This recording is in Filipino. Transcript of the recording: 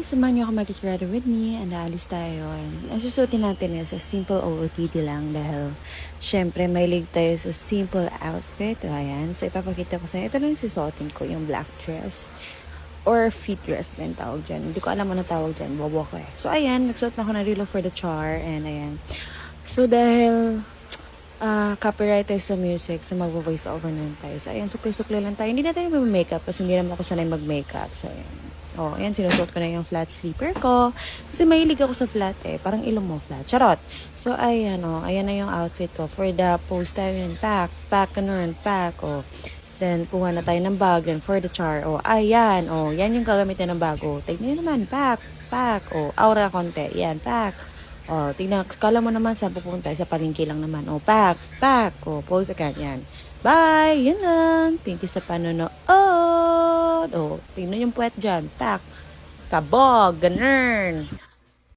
guys, samahan niyo ako mag-ready with me and aalis tayo. Ang susuotin natin is a simple OOTD lang dahil syempre may tayo sa simple outfit. Ayan, so ipapakita ko sa inyo. Ito lang yung susuotin ko, yung black dress or fit dress ba yung tawag dyan. Hindi ko alam ano tawag dyan, bobo ko eh. So ayan, nagsuot na ako ng Relo for the Char and ayan. So dahil copyright tayo sa music, so mag-voice over na tayo. So ayan, sukli-sukli lang tayo. Hindi natin mag-makeup kasi hindi naman ako sanay mag-makeup. So ayan. Oh, ayan, sinusuot ko na yung flat sleeper ko. Kasi mahilig ako sa flat eh. Parang ilong mo flat. Charot! So, ayan, oh. Ayan na yung outfit ko. For the post tayo yun, pack, ganun, pack, oh. Then, kuha na tayo ng bag, then for the char, oh. Ayan, oh. Yan yung gagamitin ng bag, oh. Tignan nyo naman, pack, oh. Aura konti, yan, pack. Oh, tignan, kala mo naman saan pupunta, sa palengke lang naman, oh. Pack, oh. Pose agad, yan. Bye! Yan lang. Thank you sa panonood. Oh, tingnan yung puwet dyan. Tak. Kabog. Ganun.